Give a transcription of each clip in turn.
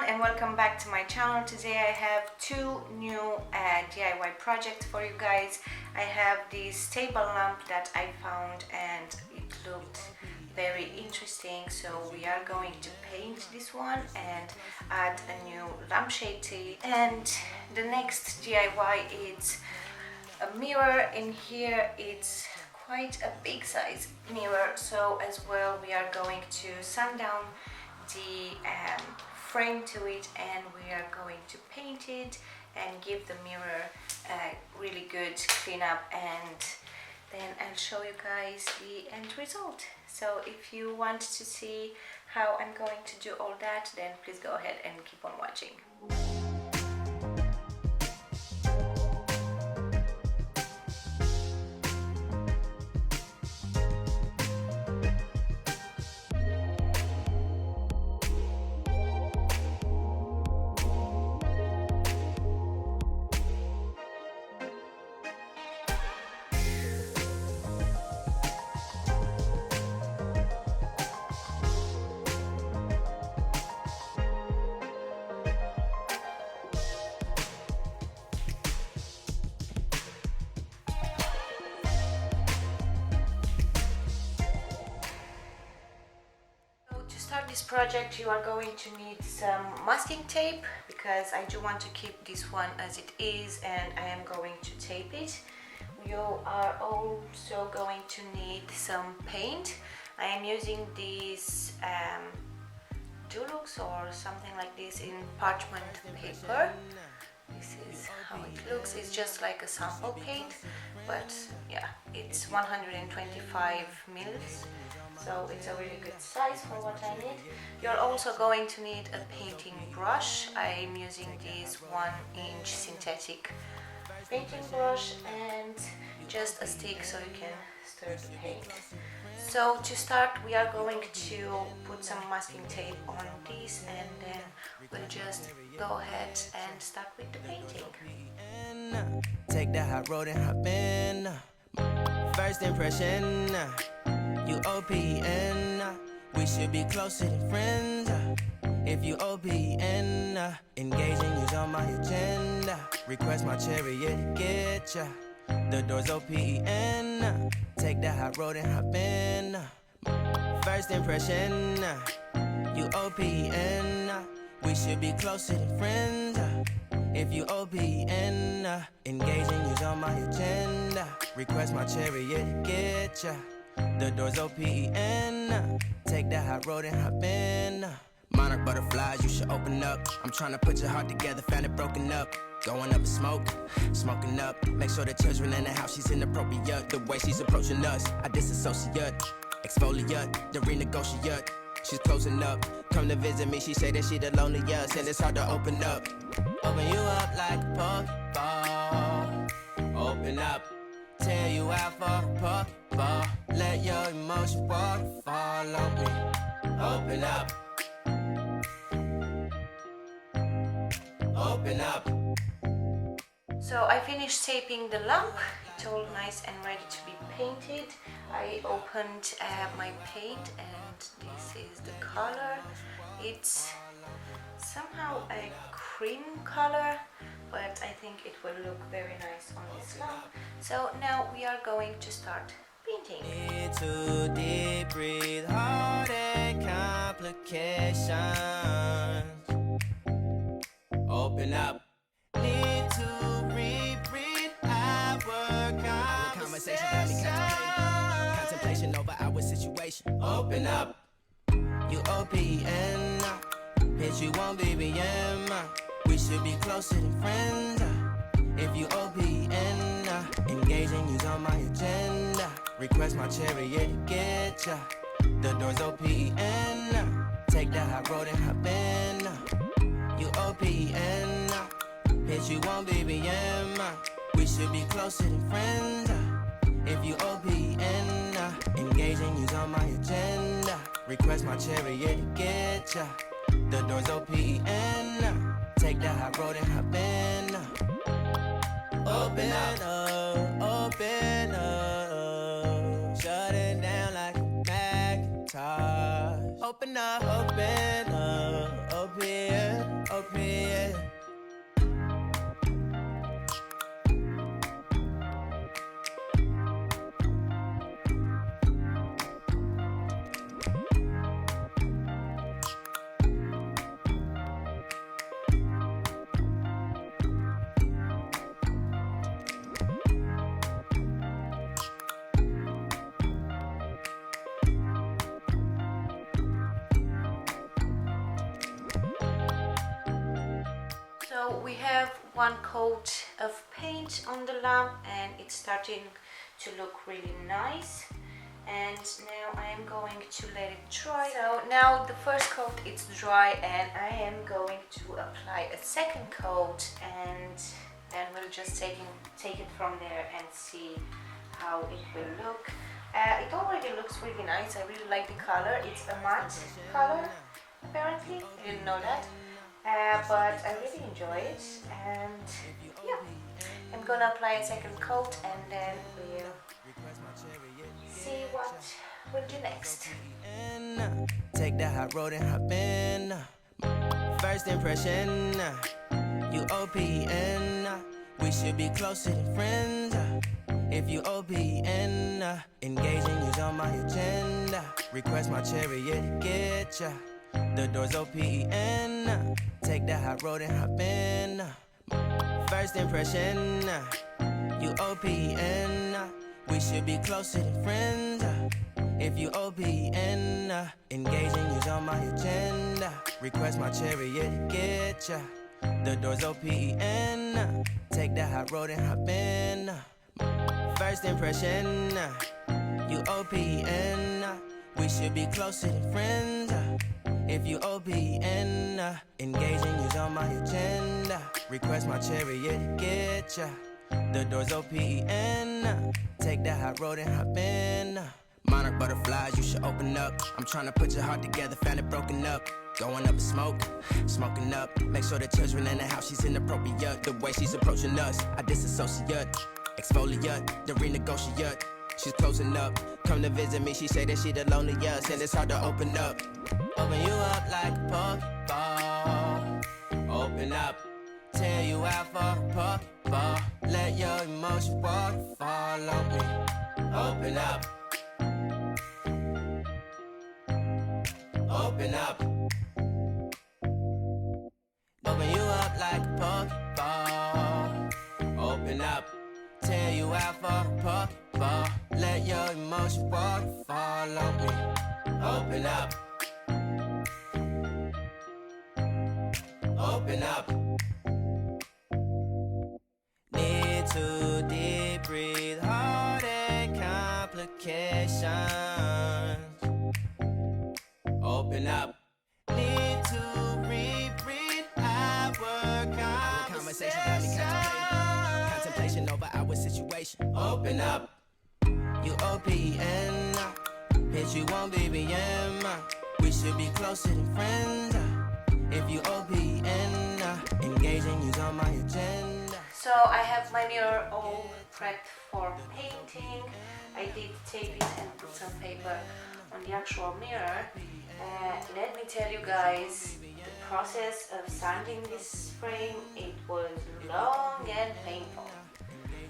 and welcome back to my channel. Today I have two new DIY projects for you guys. I have this table lamp that I found and it looked very interesting, so we are going to paint this one and add a new lampshade to it. And the next DIY is a mirror. In here it's quite a big size mirror, so as well we are going to sand down the frame to it and we are going to paint it and give the mirror a really good cleanup, and then I'll show you guys the end result. So if you want to see how I'm going to do all that, then please go ahead and keep on watching. This project, you are going to need some masking tape because I do want to keep this one as it is and I am going to tape it. You are also going to need some paint. I am using this Dulux or something like this in parchment paper. This is how it looks. It's just like a sample paint, but yeah, it's 125 mils. So it's a really good size for what I need. You're also going to need a painting brush. I'm using this 1-inch synthetic painting brush and just a stick so you can stir the paint. So to start, we are going to put some masking tape on this and then we'll just go ahead and start with the painting. Take the hot road and hop in. First impression, you OPN, we should be closer than friends. If you OPN, engaging you's on my agenda. Request my chariot, get ya. The door's OPN, take the hot road and hop in. First impression, you OPN, we should be closer than friends. If you OPN, engaging you's on my agenda. Request my chariot, get ya. The door's OPN, take that hot road and hop in. Monarch butterflies, you should open up. I'm trying to put your heart together, found it broken up. Going up in smoke, smoking up. Make sure the children in the house, she's inappropriate. The way she's approaching us, I disassociate. Exfoliate, the renegotiate. She's closing up, come to visit me. She say that she the loneliest and it's hard to open up. Open you up like a Pokeball. Open up, tear you out for a Pokeball. Let your emotion waterfall on me. Open up. Open up. So I finished taping the lamp. It's all nice and ready to be painted. I opened my paint and this is the color. It's somehow a cream color, but I think it will look very nice on this lamp. So now we are going to start painting. Need to deep breathe, heart and complications. Open up. Need to reread our conversation. Got me contemplation over our situation. Open up. You OPN, hit you on BBM. We should be closer than friends. If you OPN, engaging you's on my agenda. Request my chariot, get ya. The door's OPN, take the hot road and hop in. You OPN, hit you on BBM. We should be closer than friends. If you OPN, engaging you's on my agenda. Request my chariot, get ya. The door's OPN, take the hot road and hop in. Open up, open up. Shut it down like a Macintosh. Open up, open up, open. we have one coat of paint on the lamp and it's starting to look really nice. And now I am going to let it dry. So now the first coat is dry and I am going to apply a second coat, and then we'll just take it from there and see how it will look. It already looks really nice. I really like the color. It's a matte color apparently. I didn't know that. But I really enjoy it, and yeah, I'm gonna apply a second coat and then we'll see what we'll do next. Take the hot road and hop in. First impression, you OPN. We should be closer than friends. If you OPN, engaging you's on my agenda. Request my chariot to get ya. The door's OPN. Take the hot road and hop in. First impression, you OPN. We should be closer than friends. If you OPN, engaging you's on my agenda. Request my chariot to get ya. The door's OPN. Take the hot road and hop in. First impression, you OPN. We should be closer than friends. If you OPN, engaging you's on my agenda. Request my chariot to get ya. The door's OPN. Take the hot road and hop in. Monarch butterflies, you should open up. I'm trying to put your heart together, found it broken up. Going up in smoke, smoking up. Make sure the children in the house, she's inappropriate. The way she's approaching us, I disassociate. Exfoliate, the renegotiate. She's closing up. Come to visit me, she say that she the loneliest, and it's hard to open up. Open you up like a Pokeball. Open up, tear you out for a Pokeball. Let your emotion waterfall on me. Open up. Open up. Open you up like a Pokeball. Open up. Tear you out for a Pokeball. Let your emotion waterfall on me. Open up. Open up. Need to deep breathe, heart and complications. Open up. Need to reread our conversation. Got me contemplation over our situation. Open up. You OPN. Hit you on BBM. We should be closer than friends. If you OPN, engaging you's on my agenda. So I have my mirror all prepped for painting. I did tape it and put some paper on the actual mirror. Let me tell you guys, the process of sanding this frame, it was long and painful.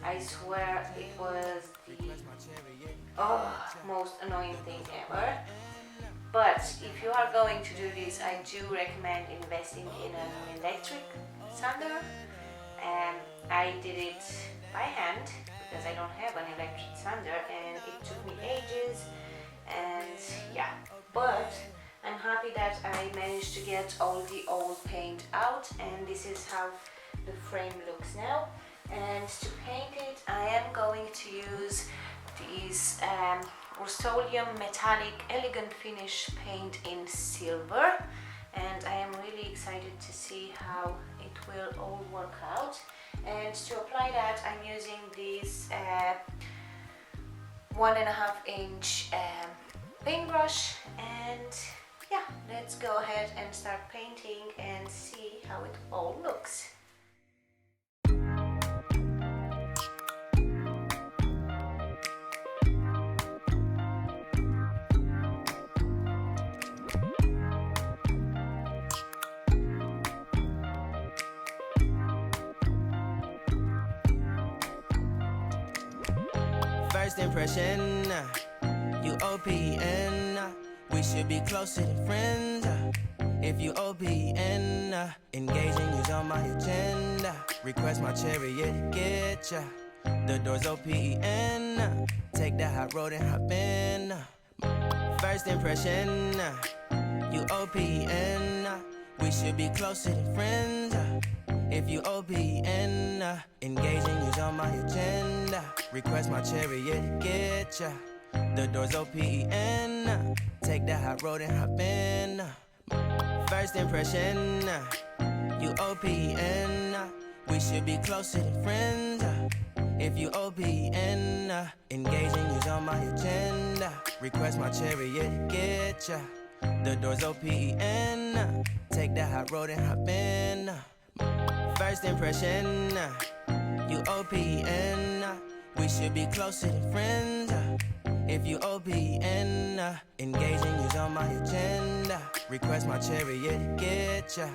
I swear it was the most annoying thing ever. But if you are going to do this, I do recommend investing in an electric sander. I did it by hand because I don't have an electric sander and it took me ages, and yeah, but I'm happy that I managed to get all the old paint out, and this is how the frame looks now. And to paint it, I am going to use these Rust-Oleum metallic elegant finish paint in silver, and I am really excited to see how it will all work out. And to apply that, I'm using this 1.5 inch paintbrush, and yeah, let's go ahead and start painting and see how it all looks. First impression, you OPN. We should be closer than friends. If you OPN, engaging you's on my agenda. Request my chariot to get ya. The door's OPN. Take the hot road and hop in. First impression, you OPN. We should be closer than friends. If you OPN, engaging is on my agenda. Request my chariot, get ya. The door's OPN. Take the hot road and hop in. First impression, you OPN. We should be closer than friends. If you OPN, engaging is on my agenda. Request my chariot, get ya. The door's OPN. Take the hot road and hop in. First impression, you OPN. We should be closer than friends. If you OPN, engaging is on my agenda. Request my chariot, get ya.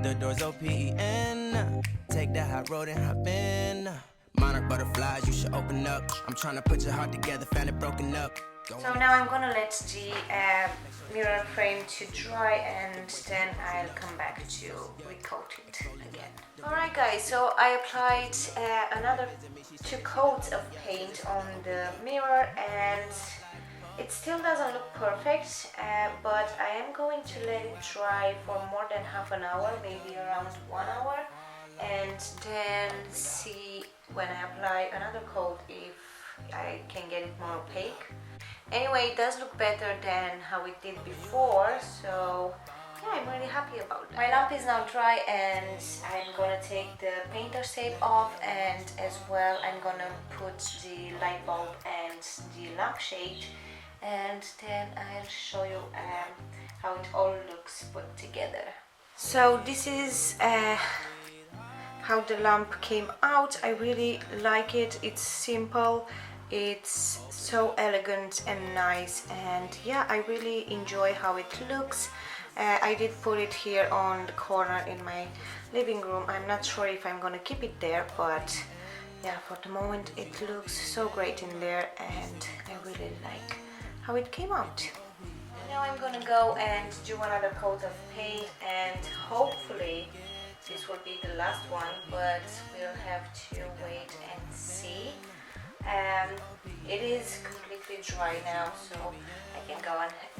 The door's OPN. Take the hot road and hop in. Monarch butterflies, you should open up. I'm trying to put your heart together, found it broken up. So now I'm gonna let the mirror frame to dry, and then I'll come back to recoat it again. Alright guys, so I applied another 2 coats of paint on the mirror, and it still doesn't look perfect, but I am going to let it dry for more than half an hour, maybe around 1 hour, and then see when I apply another coat if I can get it more opaque. Anyway, it does look better than how it did before, so yeah, I'm really happy about it. My lamp is now dry, and I'm gonna take the painter's tape off, and as well I'm gonna put the light bulb and the lampshade, and then I'll show you how it all looks put together. So this is how the lamp came out. I really like it. It's simple, it's so elegant and nice, and yeah, I really enjoy how it looks. I did put it here on the corner in my living room. I'm not sure if I'm gonna keep it there, but yeah, for the moment it looks so great in there, and I really like how it came out. Now I'm gonna go and do another coat of paint, and hopefully this will be the last one, but we'll have to wait and see. It is completely dry now, so I can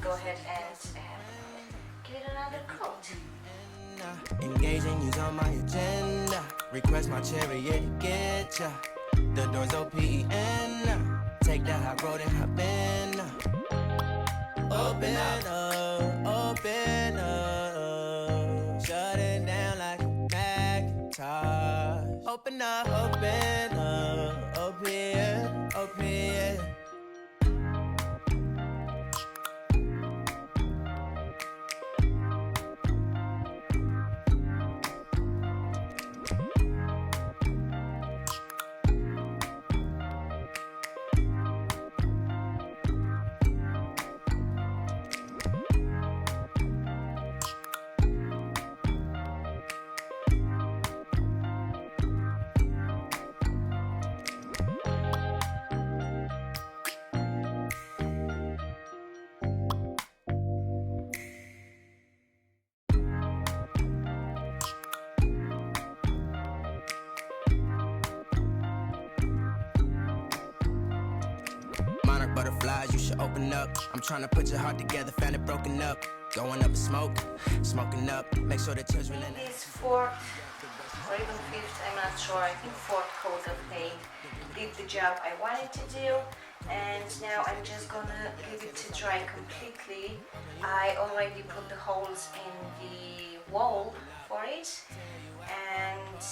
go ahead and give it another coat. Engaging is on my agenda. Request my chariot, get ya. The door's OPN. Take the hot road and hop in. Open up, open up. Shut it down like a Macintosh. Open up, open up. Open, open. Butterflies, you should open up. I'm trying to put your heart together, found it broken up. Going up in smoke, smoking up. Make sure the children in this 4th or even 5th, I'm not sure, I think 4th coat of paint did the job I wanted to do, and now I'm just gonna leave it to dry completely. I already put the holes in the wall for it, and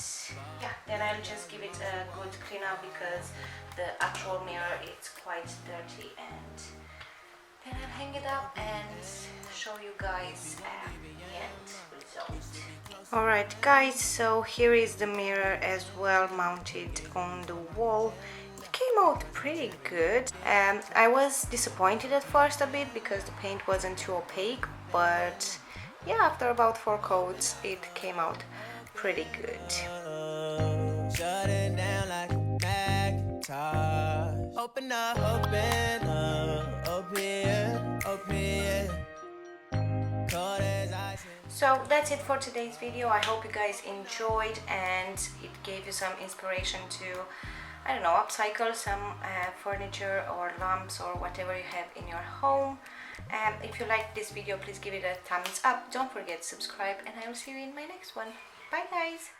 yeah, then I'll just give it a good clean up because the actual mirror is quite dirty, and then I'll hang it up and show you guys the end result. Alright guys, so here is the mirror as well, mounted on the wall. It came out pretty good. I was disappointed at first a bit because the paint wasn't too opaque, but yeah, after about 4 coats it came out pretty good. Shut it down like a Macintosh. Open up, open up, open, open. Cold as ice. So that's it for today's video. I hope you guys enjoyed and it gave you some inspiration to, I don't know, upcycle some furniture or lamps or whatever you have in your home. If you liked this video, please give it a thumbs up. Don't forget to subscribe, and I will see you in my next one. Bye guys!